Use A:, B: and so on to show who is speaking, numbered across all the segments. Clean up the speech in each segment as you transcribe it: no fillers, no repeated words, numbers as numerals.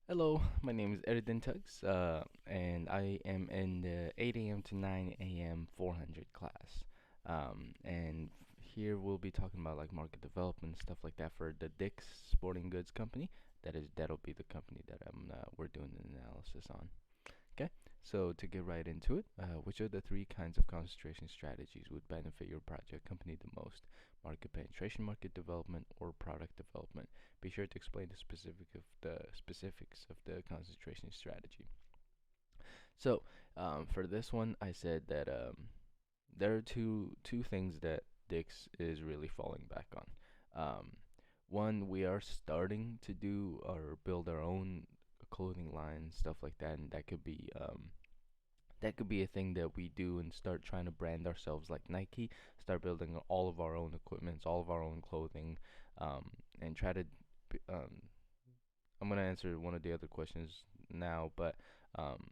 A: Hello, my name is Erdenetugs, and I am in the 8 a.m. to 9 a.m. 400 class. And here we'll be talking about like market development stuff like that for the Dick's Sporting Goods Company. That'll be the company that we're doing an analysis on. Okay, so to get right into it, which of the three kinds of concentration strategies would benefit your project company the most? Market penetration, market development, or product development? Be sure to explain the specifics of the concentration strategy. So, for this one, I said that there are two things that Dix is really falling back on. One, we are starting to do or build our own clothing line, stuff like that, and that could be a thing that we do and start trying to brand ourselves like Nike, start building all of our own equipments, all of our own clothing, and try to. Um, I'm gonna answer one of the other questions now, but um,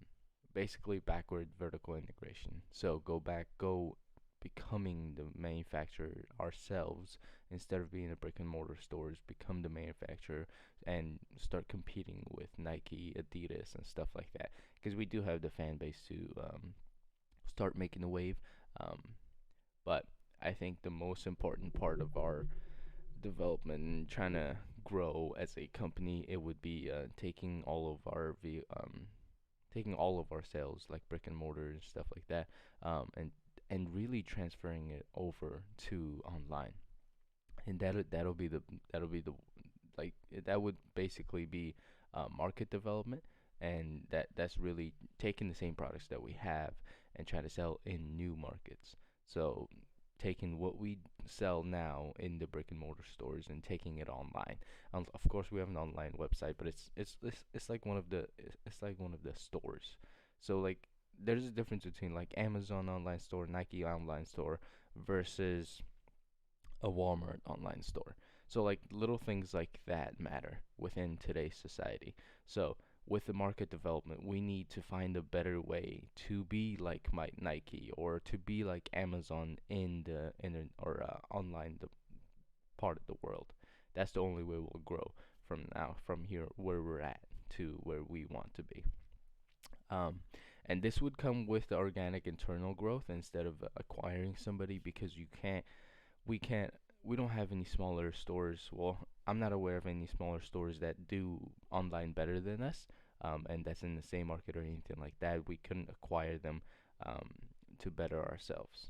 A: basically backward vertical integration. So go becoming the manufacturer ourselves instead of being a brick and mortar stores, become the manufacturer and start competing with Nike, Adidas, and stuff like that. Because we do have the fan base to start making a wave. Um, but I think the most important part of our development and trying to grow as a company, it would be taking all of our sales, like brick and mortar and stuff like that, and really transferring it over to online. And that'll be the like that would basically be market development, and that's really taking the same products that we have and trying to sell in new markets. So taking what we sell now in the brick and mortar stores and taking it online. Of course, we have an online website, but it's like it's like one of the stores. So like there's a difference between like Amazon online store, Nike online store versus a Walmart online store. So like little things like that matter within today's society. So with the market development, we need to find a better way to be like my Nike or to be like Amazon in the online the part of the world. That's the only way we'll grow from here where we're at to where we want to be. Um, and this would come with the organic internal growth instead of acquiring somebody because we can't we don't have any smaller stores. Well, I'm not aware of any smaller stores that do online better than us, and that's in the same market or anything like that. We couldn't acquire them um, to better ourselves.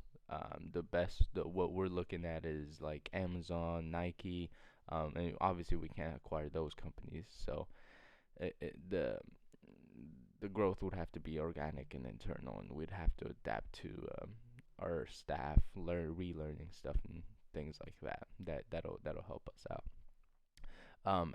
A: What we're looking at is like Amazon, Nike, and obviously we can't acquire those companies. So the growth would have to be organic and internal, and we'd have to adapt to our staff, relearning stuff and things like that. That'll help us out.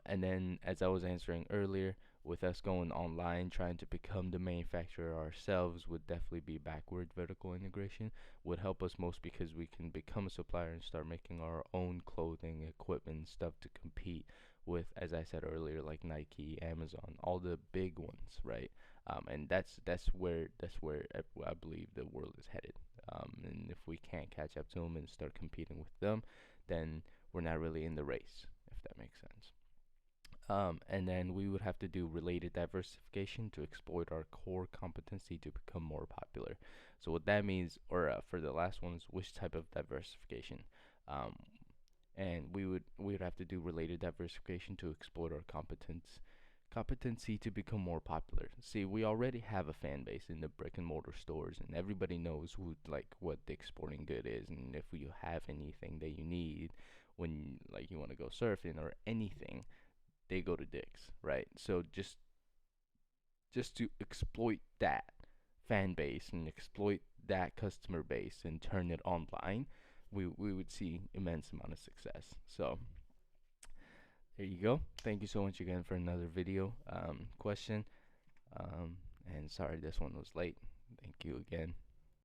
A: And then, as I was answering earlier, with us going online, trying to become the manufacturer ourselves would definitely be backward vertical integration. Would help us most because we can become a supplier and start making our own clothing, equipment, stuff to compete with, as I said earlier, like Nike, Amazon, all the big ones, right? And that's where I believe the world is headed. And if we can't catch up to them and start competing with them, then we're not really in the race, if that makes sense. And then we would have to do related diversification to exploit our core competency to become more popular. So what that means, or for the last one, is which type of diversification. Um, and we would have to do related diversification to exploit our competency to become more popular. See, we already have a fan base in the brick and mortar stores, and everybody knows who like what Dick's Sporting Good is, and if you have anything that you need when like you want to go surfing or anything, they go to Dick's, right? So just to exploit that fan base and exploit that customer base and turn it online, we would see immense amount of success. So there you go. Thank you so much again for another video question. And sorry this one was late. Thank you again.